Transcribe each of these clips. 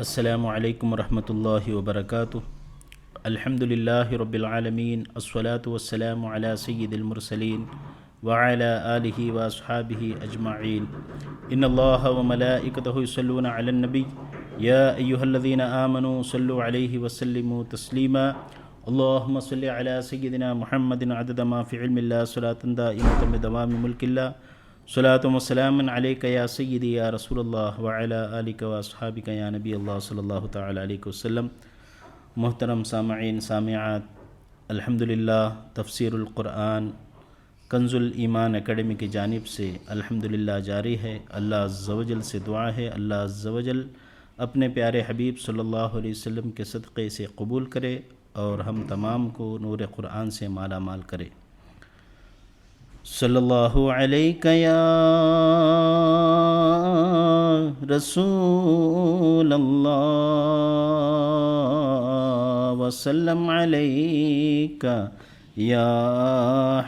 السلام علیکم ورحمۃ اللہ وبرکاتہ۔ الحمد للہ رب العالمین، الصلاۃ والسلام علی سید المرسلین وعلی آلہ واصحابہ اجمعین۔ ان اللہ وملائکتہ یصلون علی النبی یا ایہا الذین آمنوا صلوا علیہ وسلموا تسلیما۔ اللہم صل علی سیدنا محمد عدد ما فی علم اللہ صلاۃ دائمۃ بدوام ملک اللہ۔ صلاۃ و سلام علیک یا سیدی یا رسول اللہ وعلی آلک و اصحابک یا نبی اللہ صلی اللہ تعالی علیہ وسلم۔ محترم سامعین سامعات، الحمدللہ تفسیر القرآن کنز الایمان اکیڈمی کی جانب سے الحمدللہ جاری ہے۔ اللہ عز و جل سے دعا ہے اللہ عز و جل اپنے پیارے حبیب صلی اللہ علیہ وسلم کے صدقے سے قبول کرے اور ہم تمام کو نور قرآن سے مالا مال کرے۔ صلی اللہ علیہ یا رسول اللہ وسلم علیک یا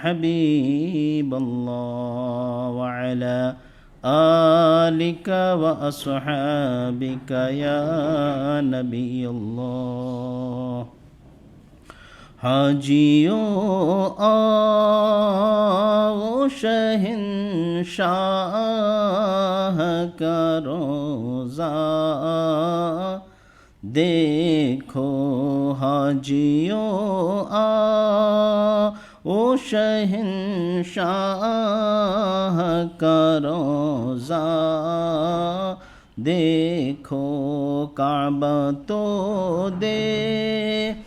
حبیب اللہ وعلی آلک و اصحابک یا نبی اللہ۔ حاجیوں آؤ شہنشاہ کا روضہ دیکھو، حاجیوں آؤ شہنشاہ کا روضہ دیکھو، کعبہ تو دیکھ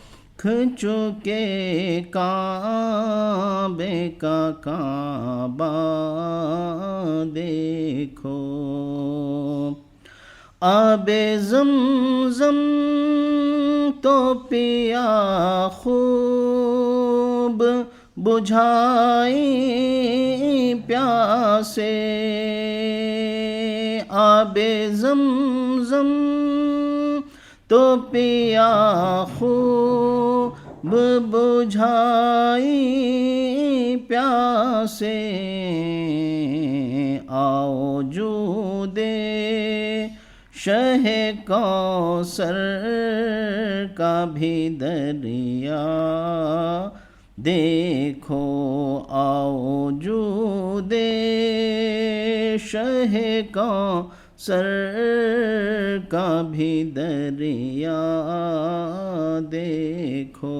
چکے کعبے کا کعبہ دیکھو، آب زمزم تو پیا خوب بجھائی پیاسے، آب زمزم تو پیا خوب بجھائی پیاسے، آؤ جودِ شہ کوثر کا بھی دریا دیکھو، آؤ جودِ شہ کوثر کا بھی دریا دیکھو،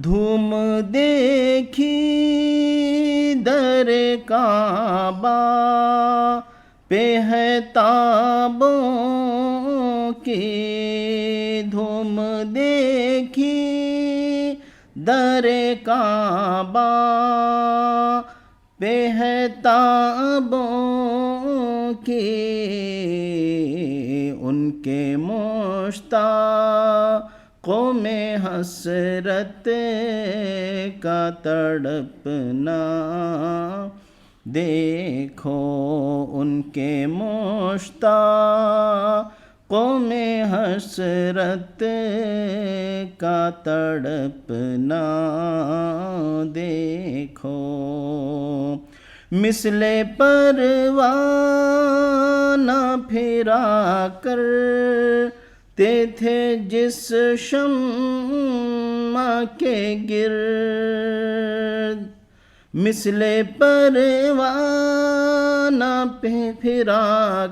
دھوم دیکھی در کعبہ پہ ہے تابوں کی، دھوم دیکھی در کعبہ پہ ہے تابوں کی، ان کے مشتاقوں میں حسرت کا تڑپنا دیکھو، ان کے مشتاقوں میں حسرت کا تڑپنا دیکھو، مثل پروانہ پھرا کرتے تھے جس شمع کے گرد، مثل پروانہ پھرا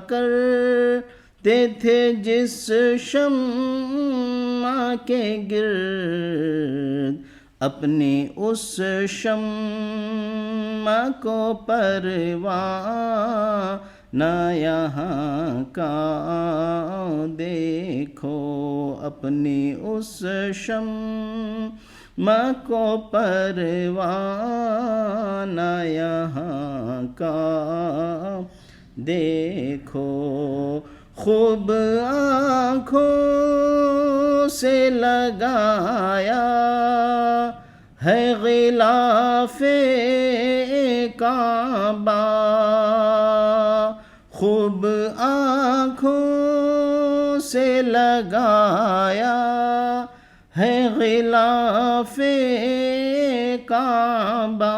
کرتے تھے جس شمع کے گرد، اپنی اس شمع کو پروانہ یہاں کا دیکھو، اپنی اس شمع کو پروانہ یہاں کا دیکھو، خوب آنکھوں سے لگایا ہے غلاف کعبہ، خوب آنکھوں سے لگایا ہے غلاف کعبہ،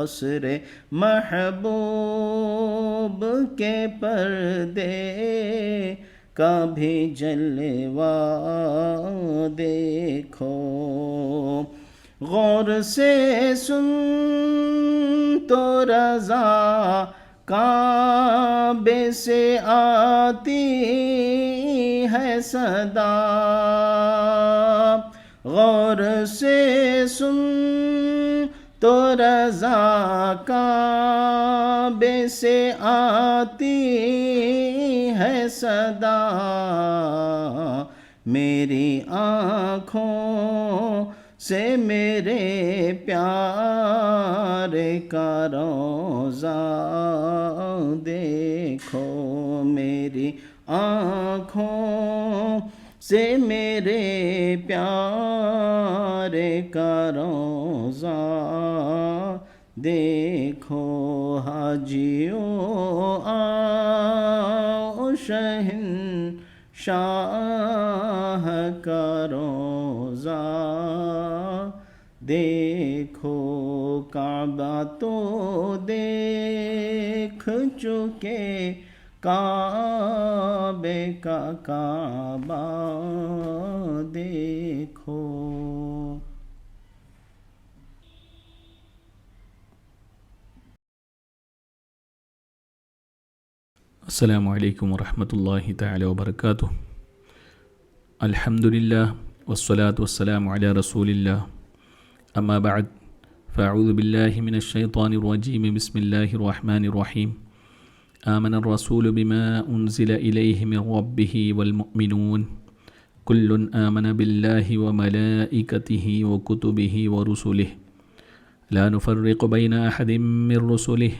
قصر محبوب کے پردے کا بھی جلوہ دیکھو، غور سے سن تو رضا کعبے سے آتی ہے صدا، غور سے سن تو رضا کعبے سے آتی ہے صدا، میری آنکھوں سے میرے پیارے کا روضہ دیکھو، میری آنکھوں سے میرے پیارے کا روضہ دیکھو، حاجیوں آؤ شہنشاہ کا روضہ دیکھو، کعبہ تو دیکھ چکے، کعبے کا کعبہ دیکھو۔ السلام علیکم ورحمۃ اللہ تعالی وبرکاتہ۔ الحمدللہ والصلاة والسلام علی رسول اللہ، اما بعد فاعوذ باللہ من الشیطان الرجیم، بسم اللہ الرحمن الرحیم۔ آمن الرسول بما انزل الیہ من ربہ والمؤمنون کل آمن باللہ وملائکتہ وکتبہ ورسلہ لا نفرق بین احد من رسلہ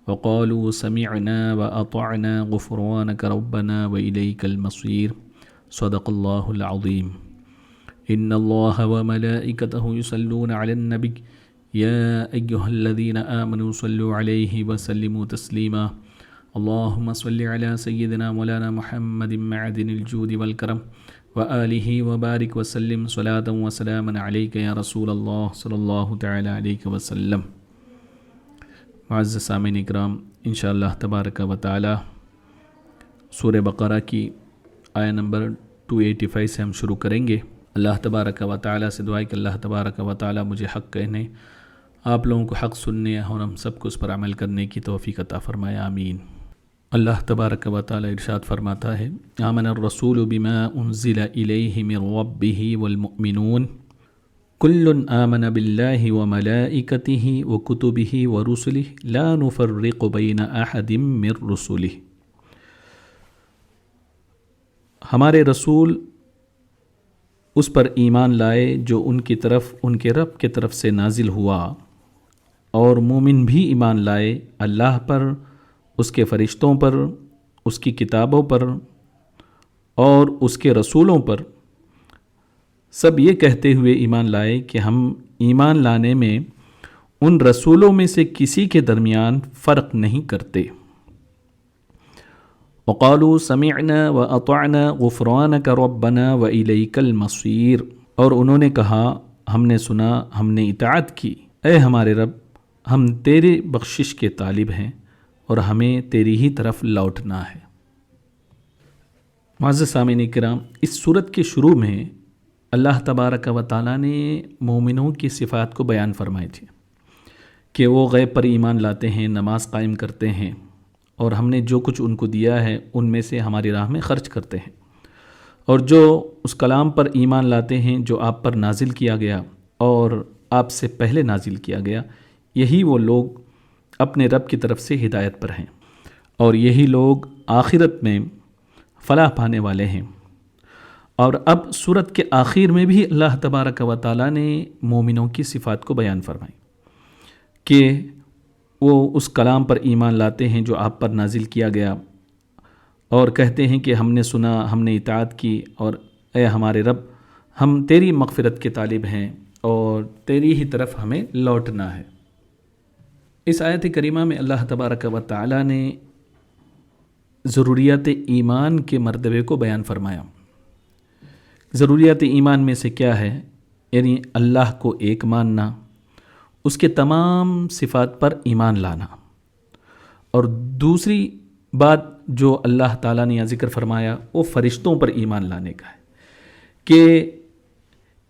وقالوا سمعنا وأطعنا غفرانك ربنا وإليك المصير، صدق اللہ العظیم۔ ان اللہ وملائکته يصلون على النبي يا أيها الذين آمنوا صلوا عليه وسلموا تسليما، اللهم صل على سيدنا مولانا محمد معدن الجود والكرم وآلہ وبارک وسلم صلاة وسلاما عليك يا رسول اللہ صلی اللہ تعالی علیہ وسلم۔ معزز سامعین اکرام، انشاءاللہ تبارک و تعالی سورہ بقرہ کی آیہ نمبر 285 سے ہم شروع کریں گے۔ اللہ تبارک و تعالی سے دعا ہے کہ اللہ تبارک و تعالی مجھے حق کہنے، آپ لوگوں کو حق سننے اور ہم سب کو اس پر عمل کرنے کی توفیق عطا فرمائے، آمین۔ اللہ تبارک و تعالی ارشاد فرماتا ہے، آمن الرسول بما انزل الیہ من ربہ والمؤمنون کل آمن باللہ وملائکتہ وکتبہ ورسلہ لا نفرق بین احد من رسلہ۔ ہمارے رسول اس پر ایمان لائے جو ان کی طرف ان کے رب کے طرف سے نازل ہوا، اور مومن بھی ایمان لائے اللہ پر، اس کے فرشتوں پر، اس کی کتابوں پر اور اس کے رسولوں پر، سب یہ کہتے ہوئے ایمان لائے کہ ہم ایمان لانے میں ان رسولوں میں سے کسی کے درمیان فرق نہیں کرتے۔ وقالوا سمعنا واطعنا غفرانك ربنا واليك المصير، اور انہوں نے کہا ہم نے سنا، ہم نے اطاعت کی، اے ہمارے رب ہم تیرے بخشش کے طالب ہیں اور ہمیں تیری ہی طرف لوٹنا ہے۔ معزز سامعین کرام، اس سورت کے شروع میں اللہ تبارک و تعالیٰ نے مومنوں کی صفات کو بیان فرمائے تھے کہ وہ غیب پر ایمان لاتے ہیں، نماز قائم کرتے ہیں، اور ہم نے جو کچھ ان کو دیا ہے ان میں سے ہماری راہ میں خرچ کرتے ہیں، اور جو اس کلام پر ایمان لاتے ہیں جو آپ پر نازل کیا گیا اور آپ سے پہلے نازل کیا گیا، یہی وہ لوگ اپنے رب کی طرف سے ہدایت پر ہیں، اور یہی لوگ آخرت میں فلاح پانے والے ہیں۔ اور اب سورت کے آخر میں بھی اللہ تبارک و تعالیٰ نے مومنوں کی صفات کو بیان فرمائی کہ وہ اس کلام پر ایمان لاتے ہیں جو آپ پر نازل کیا گیا، اور کہتے ہیں کہ ہم نے سنا، ہم نے اطاعت کی، اور اے ہمارے رب ہم تیری مغفرت کے طالب ہیں اور تیری ہی طرف ہمیں لوٹنا ہے۔ اس آیت کریمہ میں اللہ تبارک و تعالیٰ نے ضروریات ایمان کے مرتبے کو بیان فرمایا۔ ضروریات ایمان میں سے کیا ہے؟ یعنی اللہ کو ایک ماننا، اس کے تمام صفات پر ایمان لانا۔ اور دوسری بات جو اللہ تعالیٰ نے یہاں ذکر فرمایا وہ فرشتوں پر ایمان لانے کا ہے، کہ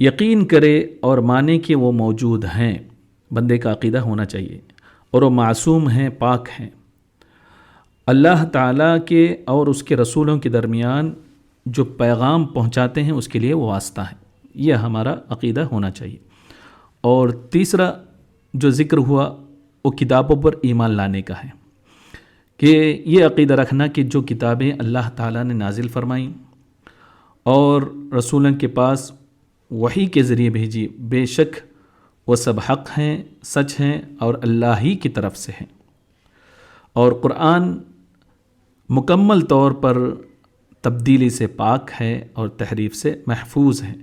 یقین کرے اور مانے کہ وہ موجود ہیں، بندے کا عقیدہ ہونا چاہیے، اور وہ معصوم ہیں، پاک ہیں۔ اللہ تعالیٰ کے اور اس کے رسولوں کے درمیان جو پیغام پہنچاتے ہیں اس کے لیے وہ واسطہ ہیں، یہ ہمارا عقیدہ ہونا چاہیے۔ اور تیسرا جو ذکر ہوا وہ کتابوں پر ایمان لانے کا ہے، کہ یہ عقیدہ رکھنا کہ جو کتابیں اللہ تعالیٰ نے نازل فرمائیں اور رسولوں کے پاس وحی کے ذریعے بھیجی، بے شک وہ سب حق ہیں، سچ ہیں اور اللہ ہی کی طرف سے ہیں۔ اور قرآن مکمل طور پر تبدیلی سے پاک ہے اور تحریف سے محفوظ ہے،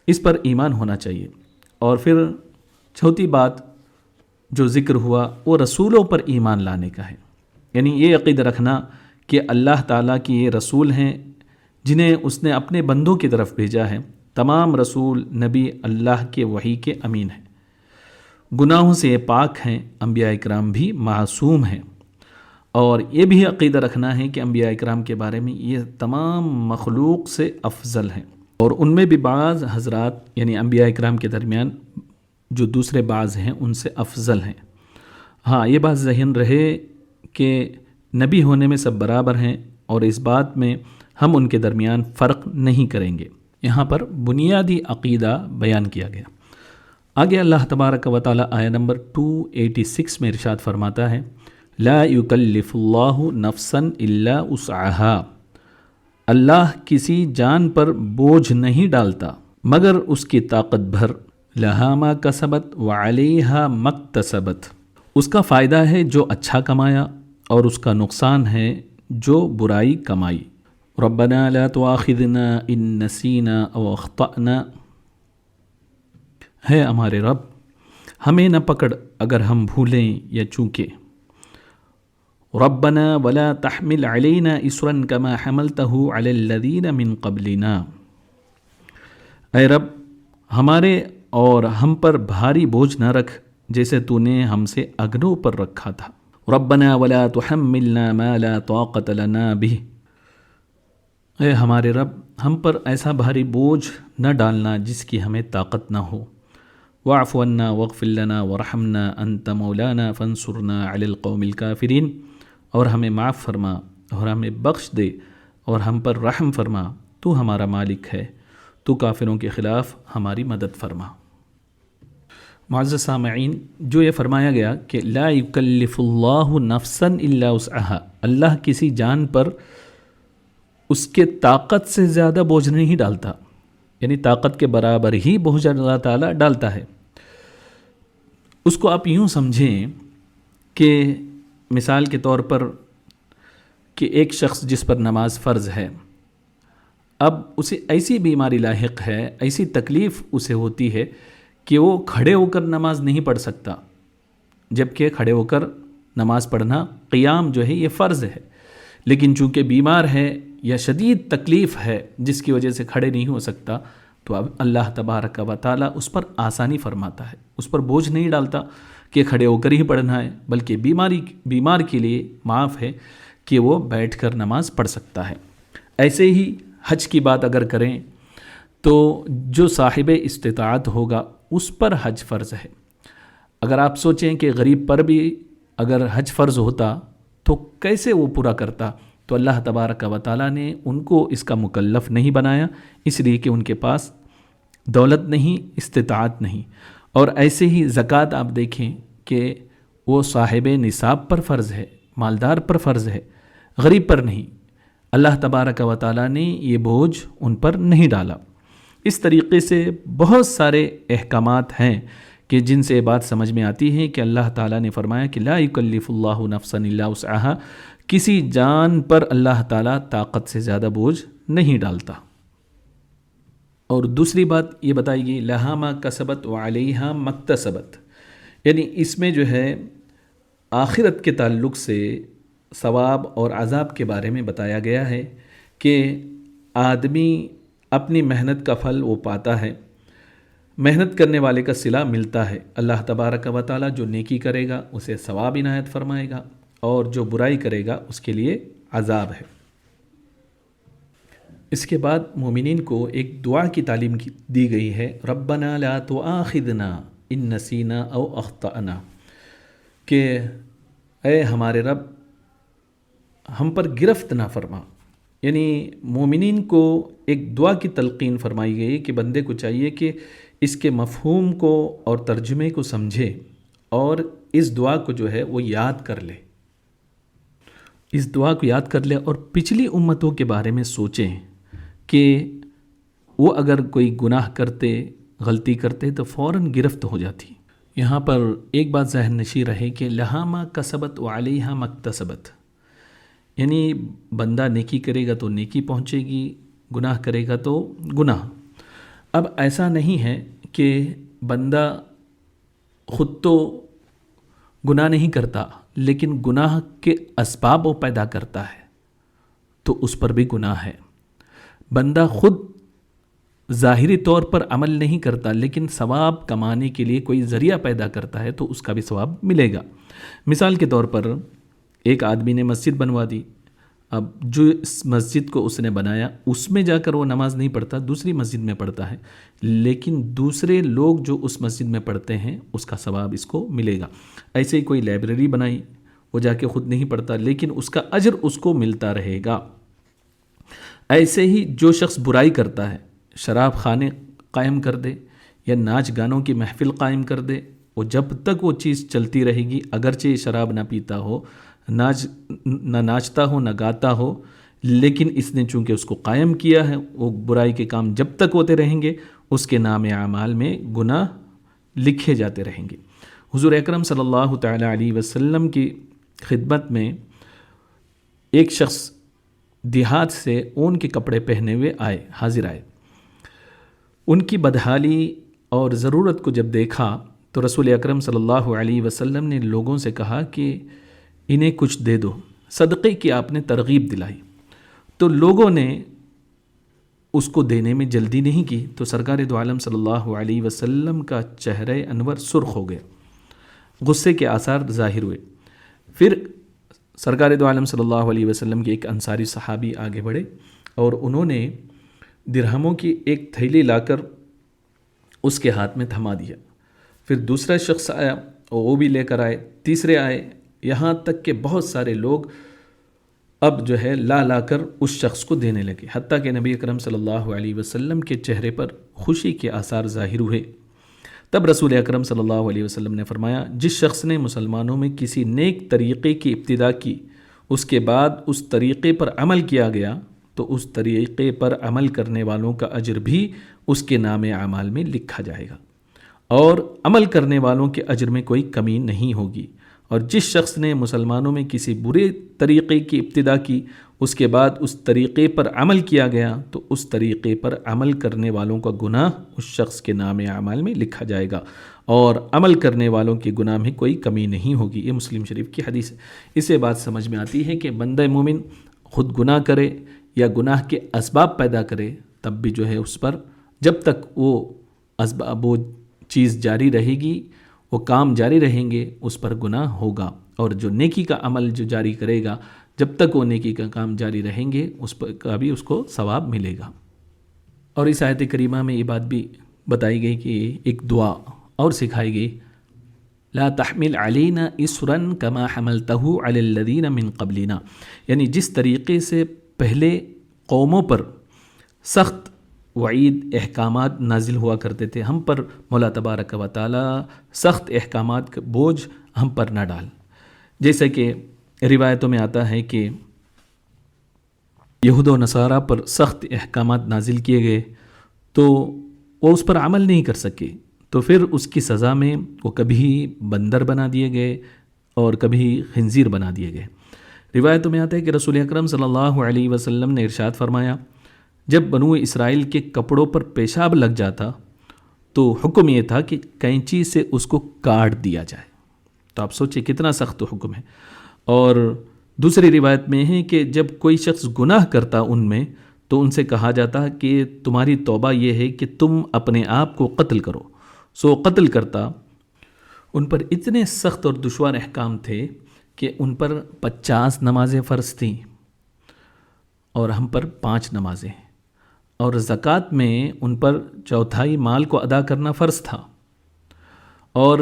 اس پر ایمان ہونا چاہیے۔ اور پھر چوتھی بات جو ذکر ہوا وہ رسولوں پر ایمان لانے کا ہے، یعنی یہ عقیدہ رکھنا کہ اللہ تعالیٰ کی یہ رسول ہیں جنہیں اس نے اپنے بندوں کی طرف بھیجا ہے۔ تمام رسول نبی اللہ کے وحی کے امین ہیں، گناہوں سے یہ پاک ہیں، انبیاء اکرام بھی معصوم ہیں۔ اور یہ بھی عقیدہ رکھنا ہے کہ انبیاء اکرام کے بارے میں یہ تمام مخلوق سے افضل ہیں، اور ان میں بھی بعض حضرات یعنی انبیاء اکرام کے درمیان جو دوسرے بعض ہیں ان سے افضل ہیں۔ ہاں، یہ بات ذہن رہے کہ نبی ہونے میں سب برابر ہیں، اور اس بات میں ہم ان کے درمیان فرق نہیں کریں گے۔ یہاں پر بنیادی عقیدہ بیان کیا گیا۔ آگے اللہ تبارک و تعالی آیہ نمبر 286 میں ارشاد فرماتا ہے، لا یکلف اللہ نفسا الا وسعها، اللہ کسی جان پر بوجھ نہیں ڈالتا مگر اس کی طاقت بھر، لہا ما کسبت وعلیہا ما اکتسبت، اس کا فائدہ ہے جو اچھا کمایا اور اس کا نقصان ہے جو برائی کمائی۔ ربنا لا تؤاخذنا ان نسینا او اخطأنا، ہے ہمارے رب ہمیں نہ پکڑ اگر ہم بھولیں یا چوکیں۔ ربنا ولا تحمل علینا اسرا کما حملته علی الذین من قبلنا، اے رب ہمارے اور ہم پر بھاری بوجھ نہ رکھ جیسے تو نے ہم سے اگنوں پر رکھا تھا۔ ربنا ولا تحملنا ما لا طاقت لنا به، اے ہمارے رب ہم پر ایسا بھاری بوجھ نہ ڈالنا جس کی ہمیں طاقت نہ ہو۔ واعف عنا واغفر لنا وارحمنا انت مولانا فانصرنا علی القوم الکافرین، اور ہمیں معاف فرما اور ہمیں بخش دے اور ہم پر رحم فرما، تو ہمارا مالک ہے، تو کافروں کے خلاف ہماری مدد فرما۔ معزز سامعین، جو یہ فرمایا گیا کہ لا یکلف اللہ نفسا الا وسعها، اللہ کسی جان پر اس کے طاقت سے زیادہ بوجھ نہیں ڈالتا، یعنی طاقت کے برابر ہی بوجھ اللہ تعالیٰ ڈالتا ہے۔ اس کو آپ یوں سمجھیں کہ مثال کے طور پر کہ ایک شخص جس پر نماز فرض ہے، اب اسے ایسی بیماری لاحق ہے، ایسی تکلیف اسے ہوتی ہے کہ وہ کھڑے ہو کر نماز نہیں پڑھ سکتا، جبکہ کھڑے ہو کر نماز پڑھنا قیام جو ہے یہ فرض ہے، لیکن چونکہ بیمار ہے یا شدید تکلیف ہے جس کی وجہ سے کھڑے نہیں ہو سکتا، تو اب اللہ تبارک و تعالیٰ اس پر آسانی فرماتا ہے، اس پر بوجھ نہیں ڈالتا کہ کھڑے ہو کر ہی پڑھنا ہے، بلکہ بیمار کے لیے معاف ہے کہ وہ بیٹھ کر نماز پڑھ سکتا ہے۔ ایسے ہی حج کی بات اگر کریں تو جو صاحب استطاعت ہوگا اس پر حج فرض ہے۔ اگر آپ سوچیں کہ غریب پر بھی اگر حج فرض ہوتا تو کیسے وہ پورا کرتا، تو اللہ تبارک و تعالیٰ نے ان کو اس کا مکلف نہیں بنایا، اس لیے کہ ان کے پاس دولت نہیں، استطاعت نہیں۔ اور ایسے ہی زکوٰۃ آپ دیکھیں کہ وہ صاحب نصاب پر فرض ہے، مالدار پر فرض ہے، غریب پر نہیں۔ اللہ تبارک و تعالیٰ نے یہ بوجھ ان پر نہیں ڈالا۔ اس طریقے سے بہت سارے احکامات ہیں کہ جن سے یہ بات سمجھ میں آتی ہے کہ اللہ تعالیٰ نے فرمایا کہ لا یکلف اللہ نفسا الا وسعها، کسی جان پر اللہ تعالیٰ طاقت سے زیادہ بوجھ نہیں ڈالتا۔ اور دوسری بات یہ بتائی گئی لہا ما کسبت وعلیہا ما اکتسبت، یعنی اس میں جو ہے آخرت کے تعلق سے ثواب اور عذاب کے بارے میں بتایا گیا ہے کہ آدمی اپنی محنت کا پھل وہ پاتا ہے، محنت کرنے والے کا صلہ ملتا ہے۔ اللہ تبارک و تعالیٰ جو نیکی کرے گا اسے ثواب عنایت فرمائے گا، اور جو برائی کرے گا اس کے لیے عذاب ہے۔ اس کے بعد مومنین کو ایک دعا کی تعلیم دی گئی ہے، ربنا لا تؤاخذنا ان نسینا او اخطأنا، کہ اے ہمارے رب ہم پر گرفت نہ فرما۔ یعنی مومنین کو ایک دعا کی تلقین فرمائی گئی کہ بندے کو چاہیے کہ اس کے مفہوم کو اور ترجمے کو سمجھے، اور اس دعا کو جو ہے وہ یاد کر لے، اس دعا کو یاد کر لے، اور پچھلی امتوں کے بارے میں سوچیں کہ وہ اگر کوئی گناہ کرتے، غلطی کرتے تو فوراً گرفت ہو جاتی۔ یہاں پر ایک بات ذہن نشین رہے کہ لہا ما کسبت وعلیہا ما اکتسبت، یعنی بندہ نیکی کرے گا تو نیکی پہنچے گی، گناہ کرے گا تو گناہ۔ اب ایسا نہیں ہے کہ بندہ خود تو گناہ نہیں کرتا، لیکن گناہ کے اسباب وہ پیدا کرتا ہے تو اس پر بھی گناہ ہے۔ بندہ خود ظاہری طور پر عمل نہیں کرتا، لیکن ثواب کمانے کے لیے کوئی ذریعہ پیدا کرتا ہے تو اس کا بھی ثواب ملے گا۔ مثال کے طور پر ایک آدمی نے مسجد بنوا دی، اب جو اس مسجد کو اس نے بنایا اس میں جا کر وہ نماز نہیں پڑھتا، دوسری مسجد میں پڑھتا ہے، لیکن دوسرے لوگ جو اس مسجد میں پڑھتے ہیں اس کا ثواب اس کو ملے گا۔ ایسے ہی کوئی لائبریری بنائی، وہ جا کے خود نہیں پڑھتا، لیکن اس کا اجر اس کو ملتا رہے گا۔ ایسے ہی جو شخص برائی کرتا ہے، شراب خانے قائم کر دے یا ناچ گانوں کی محفل قائم کر دے، وہ جب تک وہ چیز چلتی رہے گی، اگرچہ شراب نہ پیتا ہو، نہ ناچتا ہو، نہ گاتا ہو، لیکن اس نے چونکہ اس کو قائم کیا ہے، وہ برائی کے کام جب تک ہوتے رہیں گے اس کے نام اعمال میں گناہ لکھے جاتے رہیں گے۔ حضور اکرم صلی اللہ تعالی علیہ وسلم کی خدمت میں ایک شخص دیہات سے اون کے کپڑے پہنے ہوئے حاضر آئے۔ ان کی بدحالی اور ضرورت کو جب دیکھا تو رسول اکرم صلی اللہ علیہ وسلم نے لوگوں سے کہا کہ انہیں کچھ دے دو، صدقے کی آپ نے ترغیب دلائی۔ تو لوگوں نے اس کو دینے میں جلدی نہیں کی تو سرکار دو عالم صلی اللہ علیہ وسلم کا چہرہ انور سرخ ہو گیا، غصے کے آثار ظاہر ہوئے۔ پھر سرکار دو عالم صلی اللہ علیہ وسلم کے ایک انصاری صحابی آگے بڑھے اور انہوں نے درہموں کی ایک تھیلی لا کر اس کے ہاتھ میں تھما دیا۔ پھر دوسرا شخص آیا، وہ بھی لے کر آئے، تیسرے آئے، یہاں تک کہ بہت سارے لوگ اب جو ہے لا کر اس شخص کو دینے لگے، حتیٰ کہ نبی اکرم صلی اللہ علیہ وسلم کے چہرے پر خوشی کے آثار ظاہر ہوئے۔ تب رسول اکرم صلی اللہ علیہ وسلم نے فرمایا، جس شخص نے مسلمانوں میں کسی نیک طریقے کی ابتدا کی، اس کے بعد اس طریقے پر عمل کیا گیا تو اس طریقے پر عمل کرنے والوں کا اجر بھی اس کے نام اعمال میں لکھا جائے گا، اور عمل کرنے والوں کے اجر میں کوئی کمی نہیں ہوگی۔ اور جس شخص نے مسلمانوں میں کسی برے طریقے کی ابتدا کی، اس کے بعد اس طریقے پر عمل کیا گیا تو اس طریقے پر عمل کرنے والوں کا گناہ اس شخص کے نام اعمال میں لکھا جائے گا، اور عمل کرنے والوں کے گناہ میں کوئی کمی نہیں ہوگی۔ یہ مسلم شریف کی حدیث ہے۔ اسے بات سمجھ میں آتی ہے کہ بندہ مومن خود گناہ کرے یا گناہ کے اسباب پیدا کرے، تب بھی جو ہے اس پر جب تک وہ چیز جاری رہے گی، وہ کام جاری رہیں گے، اس پر گناہ ہوگا۔ اور جو نیکی کا عمل جو جاری کرے گا، جب تک وہ نیکی کا کام جاری رہیں گے، اس پر کا بھی اس کو ثواب ملے گا۔ اور اس آیت کریمہ میں یہ بات بھی بتائی گئی کہ ایک دعا اور سکھائی گئی، لا تحمل علینا اسرا کما حملتہ علی الذین من قبلنا، یعنی جس طریقے سے پہلے قوموں پر سخت وعید احکامات نازل ہوا کرتے تھے، ہم پر مولا تبارک و تعالی سخت احکامات کا بوجھ ہم پر نہ ڈال۔ جیسے کہ روایتوں میں آتا ہے کہ یہود و نصارہ پر سخت احکامات نازل کیے گئے تو وہ اس پر عمل نہیں کر سکے، تو پھر اس کی سزا میں وہ کبھی بندر بنا دیے گئے اور کبھی خنزیر بنا دیے گئے۔ روایتوں میں آتا ہے کہ رسول اکرم صلی اللہ علیہ وسلم نے ارشاد فرمایا، جب بنو اسرائیل کے کپڑوں پر پیشاب لگ جاتا تو حکم یہ تھا کہ کینچی سے اس کو کاٹ دیا جائے۔ تو آپ سوچیں کتنا سخت حکم ہے۔ اور دوسری روایت میں ہے کہ جب کوئی شخص گناہ کرتا ان میں تو ان سے کہا جاتا کہ تمہاری توبہ یہ ہے کہ تم اپنے آپ کو قتل کرو. سو قتل کرتا. ان پر اتنے سخت اور دشوار احکام تھے کہ ان پر 50 نمازیں فرض تھیں اور ہم پر 5 نمازیں، اور زکوٰۃ میں ان پر 1/4 مال کو ادا کرنا فرض تھا، اور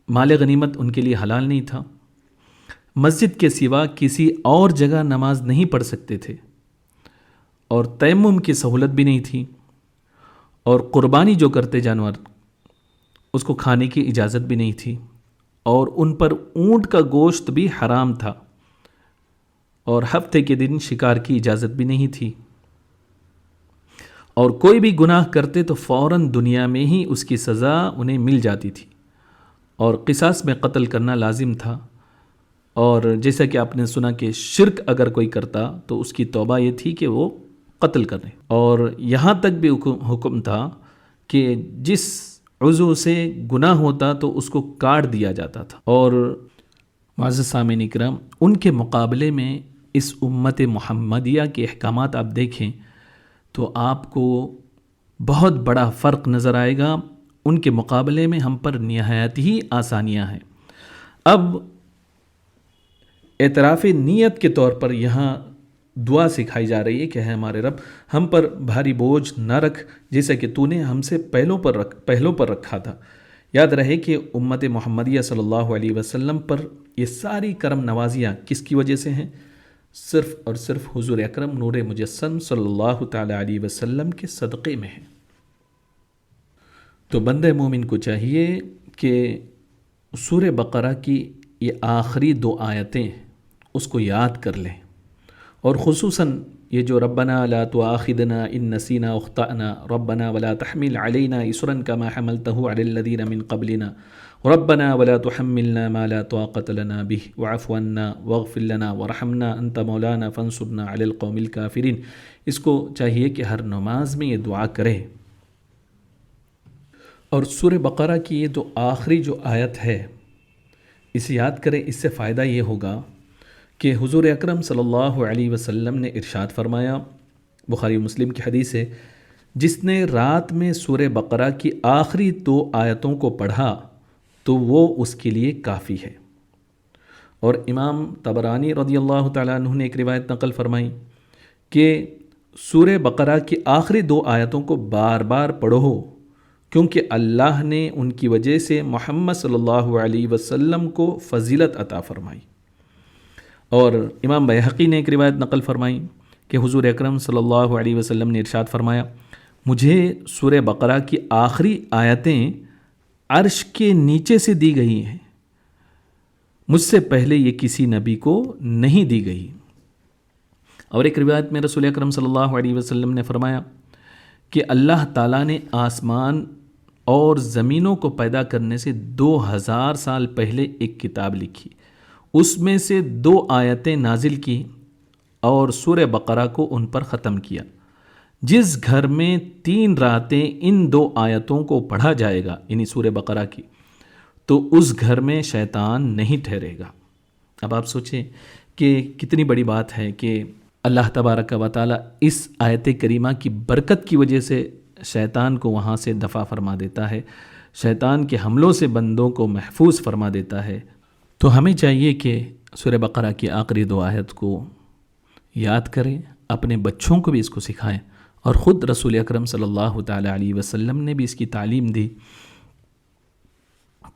مال غنیمت ان کے لیے حلال نہیں تھا. مسجد کے سوا کسی اور جگہ نماز نہیں پڑھ سکتے تھے، اور تیمم کی سہولت بھی نہیں تھی، اور قربانی جو کرتے جانور اس کو کھانے کی اجازت بھی نہیں تھی، اور ان پر اونٹ کا گوشت بھی حرام تھا، اور ہفتے کے دن شکار کی اجازت بھی نہیں تھی، اور کوئی بھی گناہ کرتے تو فوراً دنیا میں ہی اس کی سزا انہیں مل جاتی تھی، اور قصاص میں قتل کرنا لازم تھا. اور جیسا کہ آپ نے سنا کہ شرک اگر کوئی کرتا تو اس کی توبہ یہ تھی کہ وہ قتل کرے، اور یہاں تک بھی حکم تھا کہ جس عضو سے گناہ ہوتا تو اس کو کاٹ دیا جاتا تھا. اور معزز سامعین اکرام، ان کے مقابلے میں اس امت محمدیہ کے احکامات آپ دیکھیں تو آپ کو بہت بڑا فرق نظر آئے گا. ان کے مقابلے میں ہم پر نہایت ہی آسانیاں ہیں. اب اعتراف نیت کے طور پر یہاں دعا سکھائی جا رہی ہے کہ ہے ہمارے رب، ہم پر بھاری بوجھ نہ رکھ جیسا کہ تو نے ہم سے پہلوں پر رکھا تھا. یاد رہے کہ امت محمدیہ صلی اللہ علیہ وسلم پر یہ ساری کرم نوازیاں کس کی وجہ سے ہیں؟ صرف اور صرف حضور اکرم نور مجسم صلی اللہ تعالی علیہ وسلم کے صدقے میں ہیں. تو بندہ مومن کو چاہیے کہ سورہ بقرہ کی یہ آخری 2 آیتیں اس کو یاد کر لیں، اور خصوصاً یہ جو ربنا لا تؤاخذنا ان نسینا اخطأنا ربنا ولا تحمل علينا اصرا كما حملته على الذين من قبلنا ربنا ولا تحملنا ما لا طاقة لنا به واعف عنا واغفر لنا وارحمنا انت مولانا فانصرنا على القوم الكافرين. اس کو چاہیے کہ ہر نماز میں یہ دعا کرے. اور سورہ بقرہ کی یہ جو آخری جو آیت ہے اسے یاد کریں. اس سے فائدہ یہ ہوگا کہ حضور اکرم صلی اللہ علیہ وسلم نے ارشاد فرمایا، بخاری مسلم کی حدیث ہے، جس نے رات میں سورہ بقرہ کی آخری 2 آیتوں کو پڑھا تو وہ اس کے لیے کافی ہے. اور امام طبرانی رضی اللہ تعالیٰ عنہ نے ایک روایت نقل فرمائی کہ سورہ بقرہ کی آخری 2 آیتوں کو بار بار پڑھو، کیونکہ اللہ نے ان کی وجہ سے محمد صلی اللہ علیہ وسلم کو فضیلت عطا فرمائی. اور امام بیہقی نے ایک روایت نقل فرمائی کہ حضور اکرم صلی اللہ علیہ وسلم نے ارشاد فرمایا، مجھے سورہ بقرہ کی آخری آیتیں عرش کے نیچے سے دی گئی ہیں، مجھ سے پہلے یہ کسی نبی کو نہیں دی گئی. اور ایک روایت میں رسول اکرم صلی اللہ علیہ وسلم نے فرمایا کہ اللہ تعالیٰ نے آسمان اور زمینوں کو پیدا کرنے سے 2000 سال پہلے ایک کتاب لکھی، اس میں سے 2 آیتیں نازل کی اور سورہ بقرہ کو ان پر ختم کیا. جس گھر میں 3 راتیں ان 2 آیتوں کو پڑھا جائے گا، یعنی سورہ بقرہ کی، تو اس گھر میں شیطان نہیں ٹھہرے گا. اب آپ سوچیں کہ کتنی بڑی بات ہے کہ اللہ تبارک و تعالیٰ اس آیت کریمہ کی برکت کی وجہ سے شیطان کو وہاں سے دفع فرما دیتا ہے، شیطان کے حملوں سے بندوں کو محفوظ فرما دیتا ہے. تو ہمیں چاہیے کہ سورہ بقرہ کی آخری 2 آیت کو یاد کریں، اپنے بچوں کو بھی اس کو سکھائیں، اور خود رسول اکرم صلی اللہ تعالی علیہ وسلم نے بھی اس کی تعلیم دی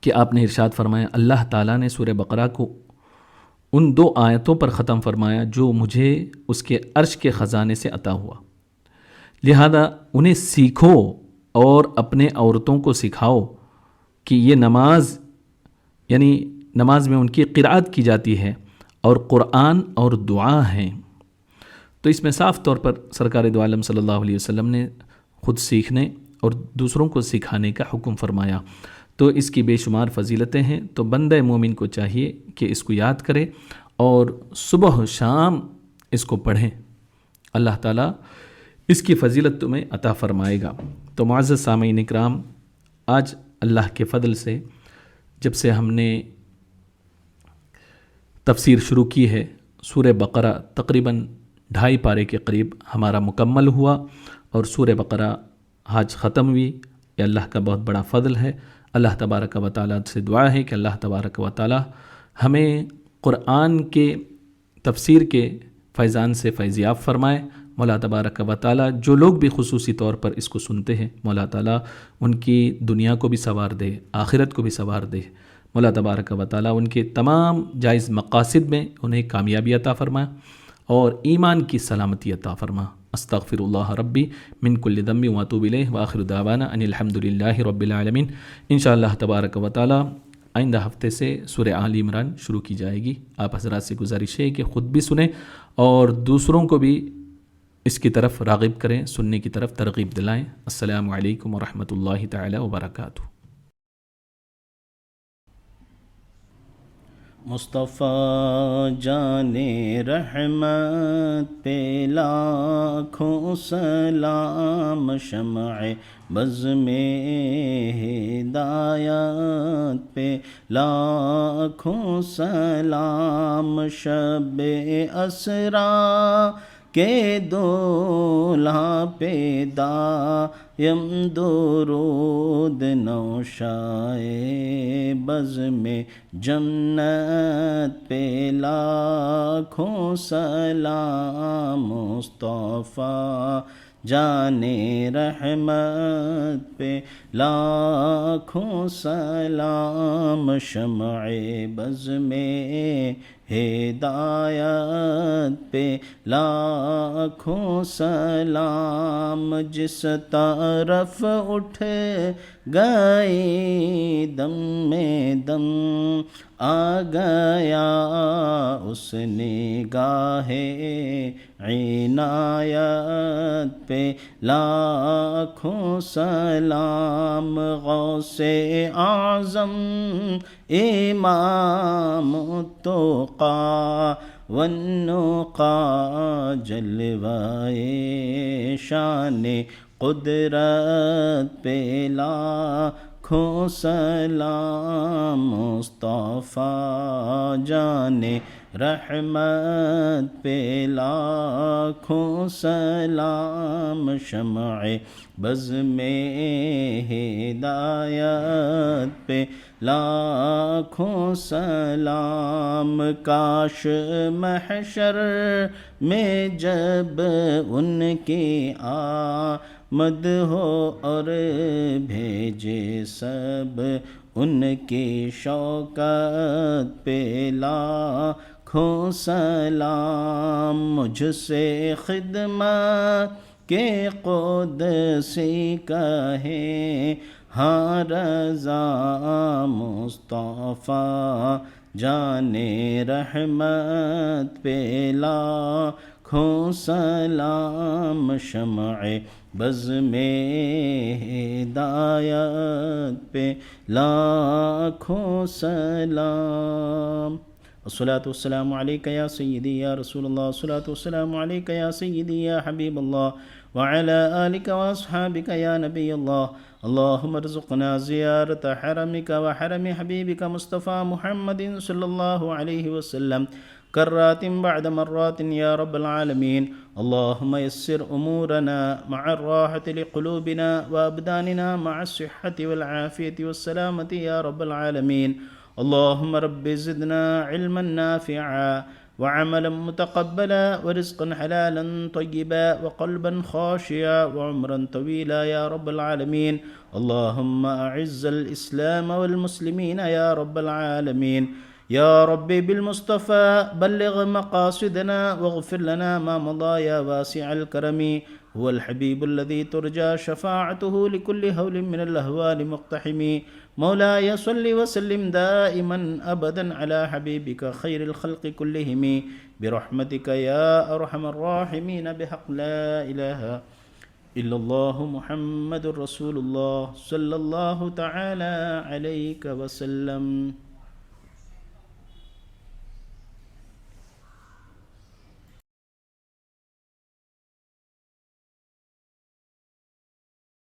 کہ آپ نے ارشاد فرمایا، اللہ تعالیٰ نے سورہ بقرہ کو ان 2 آیتوں پر ختم فرمایا جو مجھے اس کے عرش کے خزانے سے عطا ہوا، لہذا انہیں سیکھو اور اپنے عورتوں کو سکھاؤ کہ یہ نماز، یعنی نماز میں ان کی قرأت کی جاتی ہے اور قرآن اور دعا ہیں. تو اس میں صاف طور پر سرکار دو عالم صلی اللہ علیہ وسلم نے خود سیکھنے اور دوسروں کو سکھانے کا حکم فرمایا. تو اس کی بے شمار فضیلتیں ہیں. تو بندہ مومن کو چاہیے کہ اس کو یاد کرے اور صبح و شام اس کو پڑھیں. اللہ تعالیٰ اس کی فضیلت تمہیں عطا فرمائے گا. تو معزز سامعین اکرام، آج اللہ کے فضل سے جب سے ہم نے تفسیر شروع کی ہے سورہ بقرہ تقریباً 2.5 پارے کے قریب ہمارا مکمل ہوا اور سورہ بقرہ آج ختم ہوئی۔ یہ اللہ کا بہت بڑا فضل ہے۔ اللہ تبارک و تعالیٰ سے دعا ہے کہ اللہ تبارک و تعالیٰ ہمیں قرآن کے تفسیر کے فیضان سے فیضیاب فرمائے۔ مولا تبارک و تعالیٰ جو لوگ بھی خصوصی طور پر اس کو سنتے ہیں، مولا تعالیٰ ان کی دنیا کو بھی سنوار دے، آخرت کو بھی سنوار دے۔ مولا تبارک و تعالیٰ ان کے تمام جائز مقاصد میں انہیں کامیابی عطا فرمائے اور ایمان کی سلامتی عطا فرما۔ استغفر اللہ ربی من کل ذنب واتوب الیہ وآخر دعوانا ان الحمد للہ رب العالمین۔ انشاءاللہ تبارک و تعالیٰ آئندہ ہفتے سے سورہ آل عمران شروع کی جائے گی۔ آپ حضرات سے گزارش ہے کہ خود بھی سنیں اور دوسروں کو بھی اس کی طرف راغب کریں، سننے کی طرف ترغیب دلائیں۔ السلام علیکم ورحمۃ اللہ تعالی وبرکاتہ۔ مصطفیٰ جان رحمت پہ لاکھوں سلام، شمع بز میں ہدایت پہ لاکھوں سلام، شب اسرا کے دولہا پہ دائم درود، نوشائے بز میں جنت پہ لاکھوں سلام، مصطفیٰ جان رحمت پہ لاکھوں سلام، شمع بز میں ہدایت پہ لاکھوں سلام، جس طرف اٹھ گئی دم میں دم آ گیا، اس نگاہ عنایت پہ لاکھوں سلام، غوث اعظم امام التقیٰ والنقیٰ، جلوائے شان قدرت پہ لاکھوں سلام، مصطفیٰ جان رحمت پہ لاکھوں سلام، شمع بز میں ہدایت پہ لاکھوں سلام، کاش محشر میں جب ان کی آمد ہو اور بھیجے سب ان کی شوکت پہ لاکھوں سلام، مجھ سے خدمت کے قدسی کہیں ہاں رضا، مصطفیٰ جان رحمت پہ لاکھوں سلام، شمع بز میں ہدایت پہ لاکھوں سلام۔ الصلاة والسلام علیک یا سیدی یا رسول اللہ، الصلاة والسلام علیک یا سیدی یا حبیب اللہ، وعلى آلك وأصحابك يا نبي الله، اللهم ارزقنا زيارة حرمك وحرم حبيبك مصطفى محمد صلى الله عليه وسلم كرات بعد مرات يا رب العالمين، اللهم يسر أمورنا مع الراحة لقلوبنا وأبداننا مع الصحة والعافية والسلامة يا رب العالمين، اللهم رب زدنا علما نافعا وعملا متقبلا ورزقا حلالا طيبا وقلبا خاشعا وعمرا طويلا يا رب العالمين، اللهم أعز الإسلام والمسلمين يا رب العالمين، يا ربي بالمصطفى بلغ مقاصدنا واغفر لنا ما مضى يا واسع الكرم، هو الحبيب الذي ترجى شفاعته لكل هول من الأهوال مقتحم، مولاي صل وسلم دائما أبدا على حبيبك خير الخلق كلهم، برحمتك يا أرحم الراحمين، بحق لا إله إلا الله محمد رسول الله صلى الله تعالى عليك وسلم۔